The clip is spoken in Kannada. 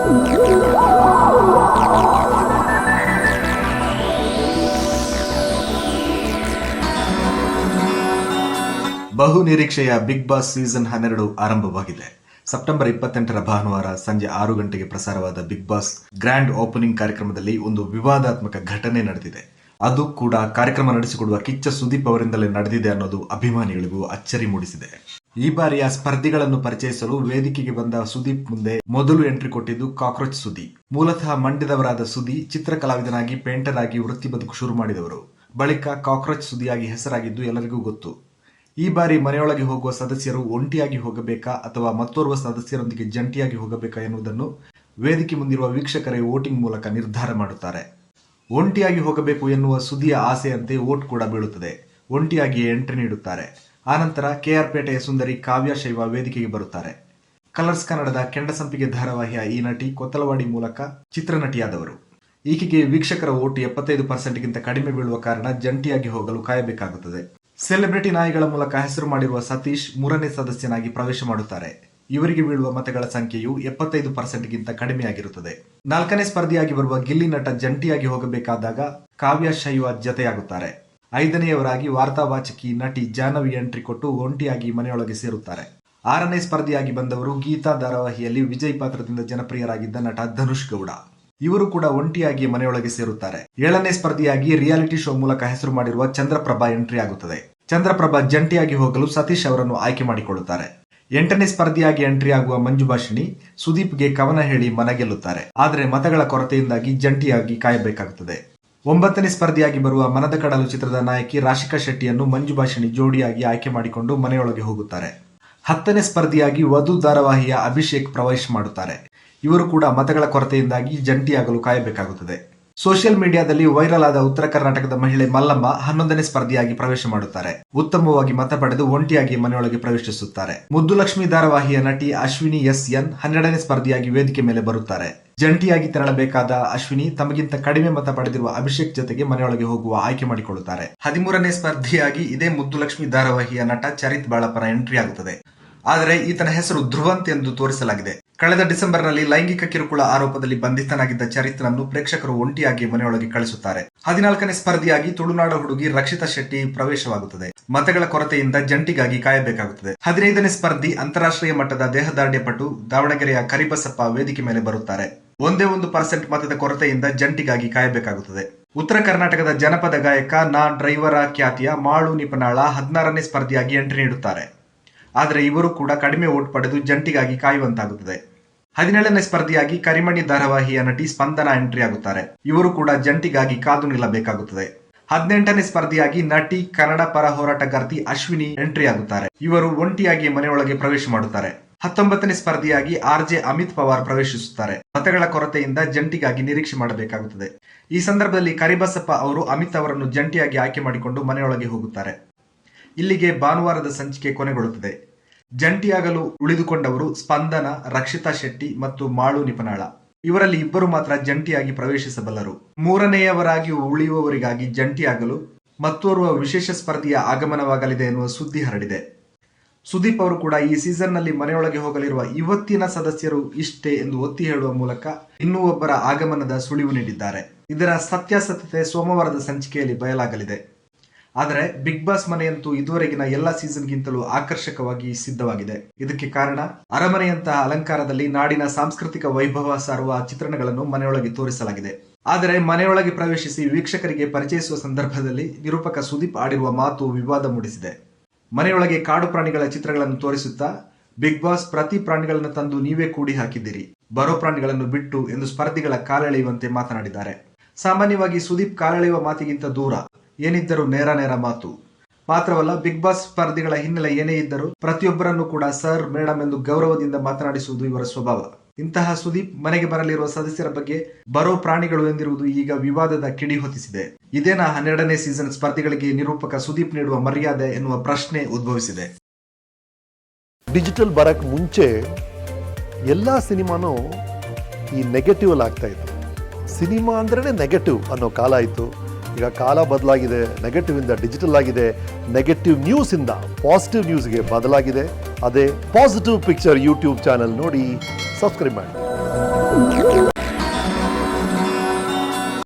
ಬಹು ನಿರೀಕ್ಷೆಯ ಬಿಗ್ ಬಾಸ್ ಸೀಸನ್ 12 ಆರಂಭವಾಗಿದೆ. ಸೆಪ್ಟೆಂಬರ್ 28ರ ಭಾನುವಾರ ಸಂಜೆ 6 ಗಂಟೆಗೆ ಪ್ರಸಾರವಾದ ಬಿಗ್ ಬಾಸ್ ಗ್ರ್ಯಾಂಡ್ ಓಪನಿಂಗ್ ಕಾರ್ಯಕ್ರಮದಲ್ಲಿ ಒಂದು ವಿವಾದಾತ್ಮಕ ಘಟನೆ ನಡೆದಿದೆ. ಅದು ಕೂಡ ಕಾರ್ಯಕ್ರಮ ನಡೆಸಿಕೊಡುವ ಕಿಚ್ಚ ಸುದೀಪ್ ಅವರಿಂದಲೇ ನಡೆದಿದೆ ಅನ್ನೋದು ಅಭಿಮಾನಿಗಳಿಗೂ ಅಚ್ಚರಿ ಮೂಡಿಸಿದೆ. ಈ ಬಾರಿಯ ಸ್ಪರ್ಧಿಗಳನ್ನು ಪರಿಚಯಿಸಲು ವೇದಿಕೆಗೆ ಬಂದ ಸುದೀಪ್ ಮುಂದೆ ಮೊದಲು ಎಂಟ್ರಿ ಕೊಟ್ಟಿದ್ದು ಕಾಕ್ರೋಚ್ ಸುದಿ. ಮೂಲತಃ ಮಂಡ್ಯದವರಾದ ಸುದಿ ಚಿತ್ರಕಲಾವಿದನಾಗಿ ಪೇಂಟರ್ ಆಗಿ ವೃತ್ತಿ ಬದುಕು ಶುರು ಮಾಡಿದವರು. ಬಳಿಕ ಕಾಕ್ರೋಚ್ ಸುದಿಯಾಗಿ ಹೆಸರಾಗಿದ್ದು ಎಲ್ಲರಿಗೂ ಗೊತ್ತು. ಈ ಬಾರಿ ಮನೆಯೊಳಗೆ ಹೋಗುವ ಸದಸ್ಯರು ಒಂಟಿಯಾಗಿ ಹೋಗಬೇಕಾ ಅಥವಾ ಮತ್ತೋರ್ವ ಸದಸ್ಯರೊಂದಿಗೆ ಜಂಟಿಯಾಗಿ ಹೋಗಬೇಕಾ ಎನ್ನುವುದನ್ನು ವೇದಿಕೆ ಮುಂದಿರುವ ವೀಕ್ಷಕರೇ ವೋಟಿಂಗ್ ಮೂಲಕ ನಿರ್ಧಾರ ಮಾಡುತ್ತಾರೆ. ಒಂಟಿಯಾಗಿ ಹೋಗಬೇಕು ಎನ್ನುವ ಸುದಿಯ ಆಸೆಯಂತೆ ವೋಟ್ ಕೂಡ ಬೀಳುತ್ತದೆ. ಒಂಟಿಯಾಗಿ ಎಂಟ್ರಿ ನೀಡುತ್ತಾರೆ. ಆನಂತರ ಕೆಆರ್ ಪೇಟೆಯ ಸುಂದರಿ ಕಾವ್ಯ ಶೈವ ವೇದಿಕೆಗೆ ಬರುತ್ತಾರೆ. ಕಲರ್ಸ್ ಕನ್ನಡದ ಕೆಂಡಸಂಪಿಗೆ ಧಾರಾವಾಹಿಯ ಈ ನಟಿ ಕೊತ್ತಲವಾಡಿ ಮೂಲಕ ಚಿತ್ರನಟಿಯಾದವರು. ಈಕೆಗೆ ವೀಕ್ಷಕರ ವೋಟ್ 75%ಗಿಂತ ಕಡಿಮೆ ಬೀಳುವ ಕಾರಣ ಜಂಟಿಯಾಗಿ ಹೋಗಲು ಕಾಯಬೇಕಾಗುತ್ತದೆ. ಸೆಲೆಬ್ರಿಟಿ ನಾಯಿಗಳ ಮೂಲಕ ಹೆಸರು ಮಾಡಿರುವ ಸತೀಶ್ 3ನೇ ಸದಸ್ಯನಾಗಿ ಪ್ರವೇಶ ಮಾಡುತ್ತಾರೆ. ಇವರಿಗೆ ಬೀಳುವ ಮತಗಳ ಸಂಖ್ಯೆಯು 75%ಗಿಂತ ಕಡಿಮೆಯಾಗಿರುತ್ತದೆ. 4ನೇ ಸ್ಪರ್ಧಿಯಾಗಿ ಬರುವ ಗಿಲ್ಲಿ ನಟ ಜಂಟಿಯಾಗಿ ಹೋಗಬೇಕಾದಾಗ ಕಾವ್ಯ ಶೈವ ಜತೆಯಾಗುತ್ತಾರೆ. 5ನೇಯವರಾಗಿ ವಾರ್ತಾವಾಚಕಿ ನಟಿ ಜಾಹ್ನವಿ ಎಂಟ್ರಿ ಕೊಟ್ಟು ಒಂಟಿಯಾಗಿ ಮನೆಯೊಳಗೆ ಸೇರುತ್ತಾರೆ. 6ನೇ ಸ್ಪರ್ಧಿಯಾಗಿ ಬಂದವರು ಗೀತಾ ಧಾರಾವಾಹಿಯಲ್ಲಿ ವಿಜಯ್ ಪಾತ್ರದಿಂದ ಜನಪ್ರಿಯರಾಗಿದ್ದ ನಟ ಧನುಷ್ ಗೌಡ. ಇವರು ಕೂಡ ಒಂಟಿಯಾಗಿ ಮನೆಯೊಳಗೆ ಸೇರುತ್ತಾರೆ. 7ನೇ ಸ್ಪರ್ಧಿಯಾಗಿ ರಿಯಾಲಿಟಿ ಶೋ ಮೂಲಕ ಹೆಸರು ಮಾಡಿರುವ ಚಂದ್ರಪ್ರಭಾ ಎಂಟ್ರಿ ಆಗುತ್ತದೆ. ಚಂದ್ರಪ್ರಭಾ ಜಂಟಿಯಾಗಿ ಹೋಗಲು ಸತೀಶ್ ಅವರನ್ನು ಆಯ್ಕೆ ಮಾಡಿಕೊಳ್ಳುತ್ತಾರೆ. 8ನೇ ಸ್ಪರ್ಧಿಯಾಗಿ ಎಂಟ್ರಿ ಆಗುವ ಮಂಜುಭಾಷಿಣಿ ಸುದೀಪ್ಗೆ ಕವನ ಹೇಳಿ ಮನಗೆಲ್ಲುತ್ತಾರೆ. ಆದರೆ ಮತಗಳ ಕೊರತೆಯಿಂದಾಗಿ ಜಂಟಿಯಾಗಿ ಕಾಯಬೇಕಾಗುತ್ತದೆ. 9ನೇ ಸ್ಪರ್ಧಿಯಾಗಿ ಬರುವ ಮನದ ಕಡಲು ಚಿತ್ರದ ನಾಯಕಿ ರಾಶಿಕಾ ಶೆಟ್ಟಿಯನ್ನು ಮಂಜುಭಾಷಿಣಿ ಜೋಡಿಯಾಗಿ ಆಯ್ಕೆ ಮಾಡಿಕೊಂಡು ಮನೆಯೊಳಗೆ ಹೋಗುತ್ತಾರೆ. 10ನೇ ಸ್ಪರ್ಧಿಯಾಗಿ ವಧು ಧಾರಾವಾಹಿಯ ಅಭಿಷೇಕ್ ಪ್ರವೇಶ ಮಾಡುತ್ತಾರೆ. ಇವರು ಕೂಡ ಮತಗಳ ಕೊರತೆಯಿಂದಾಗಿ ಜಂಟಿಯಾಗಲು ಕಾಯಬೇಕಾಗುತ್ತದೆ. ಸೋಷಿಯಲ್ ಮೀಡಿಯಾದಲ್ಲಿ ವೈರಲ್ ಆದ ಉತ್ತರ ಕರ್ನಾಟಕದ ಮಹಿಳೆ ಮಲ್ಲಮ್ಮ 11ನೇ ಸ್ಪರ್ಧಿಯಾಗಿ ಪ್ರವೇಶ ಮಾಡುತ್ತಾರೆ. ಉತ್ತಮವಾಗಿ ಮತ ಪಡೆದು ಒಂಟಿಯಾಗಿ ಮನೆಯೊಳಗೆ ಪ್ರವೇಶಿಸುತ್ತಾರೆ. ಮುದ್ದುಲಕ್ಷ್ಮಿ ಧಾರಾವಾಹಿಯ ನಟಿ ಅಶ್ವಿನಿ ಎನ್ 12ನೇ ಸ್ಪರ್ಧಿಯಾಗಿ ವೇದಿಕೆ ಮೇಲೆ ಬರುತ್ತಾರೆ. ಜಂಟಿಯಾಗಿ ತೆರಳಬೇಕಾದ ಅಶ್ವಿನಿ ತಮಗಿಂತ ಕಡಿಮೆ ಮತ ಪಡೆದಿರುವ ಅಭಿಷೇಕ್ ಜೊತೆಗೆ ಮನೆಯೊಳಗೆ ಹೋಗುವ ಆಯ್ಕೆ ಮಾಡಿಕೊಳ್ಳುತ್ತಾರೆ. 13ನೇ ಸ್ಪರ್ಧಿಯಾಗಿ ಇದೇ ಮುದ್ದುಲಕ್ಷ್ಮಿ ಧಾರಾವಾಹಿಯ ನಟ ಚರಿತ್ ಬಾಳಪ್ಪನ ಎಂಟ್ರಿ ಆಗುತ್ತದೆ. ಆದರೆ ಈತನ ಹೆಸರು ಧ್ರುವಂತ್ ಎಂದು ತೋರಿಸಲಾಗಿದೆ. ಕಳೆದ ಡಿಸೆಂಬರ್ನಲ್ಲಿ ಲೈಂಗಿಕ ಕಿರುಕುಳ ಆರೋಪದಲ್ಲಿ ಬಂಧಿತನಾಗಿದ್ದ ಚರಿತ್ನನ್ನು ಪ್ರೇಕ್ಷಕರು ಒಂಟಿಯಾಗಿ ಮನೆಯೊಳಗೆ ಕಳಿಸುತ್ತಾರೆ. 14ನೇ ಸ್ಪರ್ಧಿಯಾಗಿ ತುಳುನಾಡ ಹುಡುಗಿ ರಕ್ಷಿತಾ ಶೆಟ್ಟಿ ಪ್ರವೇಶವಾಗುತ್ತದೆ. ಮತಗಳ ಕೊರತೆಯಿಂದ ಜಂಟಿಗಾಗಿ ಕಾಯಬೇಕಾಗುತ್ತದೆ. 15ನೇ ಸ್ಪರ್ಧಿ ಅಂತಾರಾಷ್ಟ್ರೀಯ ಮಟ್ಟದ ದೇಹದಾರ್ಢ್ಯ ಪಟು ದಾವಣಗೆರೆಯ ಕರಿಬಸಪ್ಪ ವೇದಿಕೆ ಮೇಲೆ ಬರುತ್ತಾರೆ. 1% ಮತದ ಕೊರತೆಯಿಂದ ಜಂಟಿಗಾಗಿ ಕಾಯಬೇಕಾಗುತ್ತದೆ. ಉತ್ತರ ಕರ್ನಾಟಕದ ಜನಪದ ಗಾಯಕ ನಾ ಡ್ರೈವರ ಖ್ಯಾತಿಯ ಮಾಳು ನಿಪನಾಳ 16ನೇ ಸ್ಪರ್ಧಿಯಾಗಿ ಎಂಟ್ರಿ ನೀಡುತ್ತಾರೆ. ಆದರೆ ಇವರು ಕೂಡ ಕಡಿಮೆ ವೋಟ್ ಪಡೆದು ಜಂಟಿಗಾಗಿ ಕಾಯುವಂತಾಗುತ್ತದೆ. 17ನೇ ಸ್ಪರ್ಧಿಯಾಗಿ ಕರಿಮಣಿ ಧಾರಾವಾಹಿಯ ನಟಿ ಸ್ಪಂದನ ಎಂಟ್ರಿ ಆಗುತ್ತಾರೆ. ಇವರು ಕೂಡ ಜಂಟಿಗಾಗಿ ಕಾದು ನಿಲ್ಲಬೇಕಾಗುತ್ತದೆ. 18ನೇ ಸ್ಪರ್ಧಿಯಾಗಿ ನಟಿ ಕನ್ನಡ ಪರ ಹೋರಾಟಗಾರ್ತಿ ಅಶ್ವಿನಿ ಎಂಟ್ರಿ ಆಗುತ್ತಾರೆ. ಇವರು ಒಂಟಿಯಾಗಿ ಮನೆಯೊಳಗೆ ಪ್ರವೇಶ ಮಾಡುತ್ತಾರೆ. 19ನೇ ಸ್ಪರ್ಧಿಯಾಗಿ ಆರ್ಜೆ ಅಮಿತ್ ಪವಾರ್ ಪ್ರವೇಶಿಸುತ್ತಾರೆ. ಮತಗಳ ಕೊರತೆಯಿಂದ ಜಂಟಿಗಾಗಿ ನಿರೀಕ್ಷೆ ಮಾಡಬೇಕಾಗುತ್ತದೆ. ಈ ಸಂದರ್ಭದಲ್ಲಿ ಕರಿಬಸಪ್ಪ ಅವರು ಅಮಿತ್ ಅವರನ್ನು ಜಂಟಿಯಾಗಿ ಆಯ್ಕೆ ಮಾಡಿಕೊಂಡು ಮನೆಯೊಳಗೆ ಹೋಗುತ್ತಾರೆ. ಇಲ್ಲಿಗೆ ಭಾನುವಾರದ ಸಂಚಿಕೆ ಕೊನೆಗೊಳ್ಳುತ್ತದೆ. ಜಂಟಿಯಾಗಲು ಉಳಿದುಕೊಂಡವರು ಸ್ಪಂದನ, ರಕ್ಷಿತಾ ಶೆಟ್ಟಿ ಮತ್ತು ಮಾಳು ನಿಪನಾಳ. ಇವರಲ್ಲಿ ಇಬ್ಬರು ಮಾತ್ರ ಜಂಟಿಯಾಗಿ ಪ್ರವೇಶಿಸಬಲ್ಲರು. 3ನೇಯವರಾಗಿ ಉಳಿಯುವವರಿಗಾಗಿ ಜಂಟಿಯಾಗಲು ಮತ್ತೋರ್ವ ವಿಶೇಷ ಸ್ಪರ್ಧಿಯ ಆಗಮನವಾಗಲಿದೆ ಎನ್ನುವ ಸುದ್ದಿ ಹರಡಿದೆ. ಸುದೀಪ್ ಅವರು ಕೂಡ ಈ ಸೀಸನ್ನಲ್ಲಿ ಮನೆಯೊಳಗೆ ಹೋಗಲಿರುವ ಇವತ್ತಿನ ಸದಸ್ಯರು ಇಷ್ಟೇ ಎಂದು ಒತ್ತಿ ಹೇಳುವ ಮೂಲಕ ಇನ್ನೂ ಒಬ್ಬರ ಆಗಮನದ ಸುಳಿವು ನೀಡಿದ್ದಾರೆ. ಇದರ ಸತ್ಯಾಸತ್ಯತೆ ಸೋಮವಾರದ ಸಂಚಿಕೆಯಲ್ಲಿ ಬಯಲಾಗಲಿದೆ. ಆದರೆ ಬಿಗ್ ಬಾಸ್ ಮನೆಯಂತೂ ಇದುವರೆಗಿನ ಎಲ್ಲ ಸೀಸನ್ಗಿಂತಲೂ ಆಕರ್ಷಕವಾಗಿ ಸಿದ್ಧವಾಗಿದೆ. ಇದಕ್ಕೆ ಕಾರಣ ಅರಮನೆಯಂತಹ ಅಲಂಕಾರದಲ್ಲಿ ನಾಡಿನ ಸಾಂಸ್ಕೃತಿಕ ವೈಭವ ಸಾರುವ ಚಿತ್ರಣಗಳನ್ನು ಮನೆಯೊಳಗೆ ತೋರಿಸಲಾಗಿದೆ. ಆದರೆ ಮನೆಯೊಳಗೆ ಪ್ರವೇಶಿಸಿ ವೀಕ್ಷಕರಿಗೆ ಪರಿಚಯಿಸುವ ಸಂದರ್ಭದಲ್ಲಿ ನಿರೂಪಕ ಸುದೀಪ್ ಆಡಿರುವ ಮಾತು ವಿವಾದ ಮೂಡಿಸಿದೆ. ಮನೆಯೊಳಗೆ ಕಾಡು ಪ್ರಾಣಿಗಳ ಚಿತ್ರಗಳನ್ನು ತೋರಿಸುತ್ತಾ ಬಿಗ್ ಬಾಸ್ ಪ್ರತಿ ಪ್ರಾಣಿಗಳನ್ನು ತಂದು ನೀವೇ ಕೂಡಿ ಹಾಕಿದ್ದೀರಿ, ಬರೋ ಪ್ರಾಣಿಗಳನ್ನು ಬಿಟ್ಟು ಎಂದು ಸ್ಪರ್ಧಿಗಳ ಕಾಲೆಳೆಯುವಂತೆ ಮಾತನಾಡಿದ್ದಾರೆ. ಸಾಮಾನ್ಯವಾಗಿ ಸುದೀಪ್ ಕಾಲೆಳೆಯುವ ಮಾತಿಗಿಂತ ದೂರ, ಏನಿದ್ದರೂ ನೇರ ಮಾತು. ಮಾತ್ರವಲ್ಲ, ಬಿಗ್ ಬಾಸ್ ಸ್ಪರ್ಧಿಗಳ ಹಿನ್ನೆಲೆ ಏನೇ ಇದ್ದರೂ ಪ್ರತಿಯೊಬ್ಬರನ್ನು ಕೂಡ ಸರ್, ಮೇಡಮ್ ಎಂದು ಗೌರವದಿಂದ ಮಾತನಾಡಿಸುವುದು ಇವರ ಸ್ವಭಾವ. ಇಂತಹ ಸುದೀಪ್ ಮನೆಗೆ ಬರಲಿರುವ ಸದಸ್ಯರ ಬಗ್ಗೆ ಬರೋ ಪ್ರಾಣಿಗಳು ಎಂದಿರುವುದು ಈಗ ವಿವಾದದ ಕಿಡಿ ಹೊತ್ತಿಸಿದೆ. ಇದೇನಾ 12ನೇ ಸೀಸನ್ ಸ್ಪರ್ಧಿಗಳಿಗೆ ನಿರೂಪಕ ಸುದೀಪ್ ನೀಡುವ ಮರ್ಯಾದೆ ಎನ್ನುವ ಪ್ರಶ್ನೆ ಉದ್ಭವಿಸಿದೆ. ಡಿಜಿಟಲ್ ಬರಕ್ ಮುಂಚೆ ಎಲ್ಲಾ ಸಿನಿಮಾನೂ ಈ ನೆಗೆಟಿವ್ ಅಲ್ಲಿ ಆಗ್ತಾ ಇತ್ತು. ಸಿನಿಮಾ ಅಂದ್ರೇನೆ ನೆಗೆಟಿವ್ ಅನ್ನೋ ಕಾಲ ಇತ್ತು. ಈಗ ಕಾಲ ಬದಲಾಗಿದೆ. ನೆಗೆಟಿವ್ ಇಂದ ಡಿಜಿಟಲ್ ಆಗಿದೆ. ನೆಗೆಟಿವ್ ನ್ಯೂಸ್ ಇಂದ ಪಾಸಿಟಿವ್ ನ್ಯೂಸ್ಗೆ ಬದಲಾಗಿದೆ. ಅದೇ ಪಾಸಿಟಿವ್ ಪಿಕ್ಚರ್ ಯೂಟ್ಯೂಬ್ ಚಾನೆಲ್ ನೋಡಿ ಸಬ್ಸ್ಕ್ರೈಬ್ ಮಾಡಿ.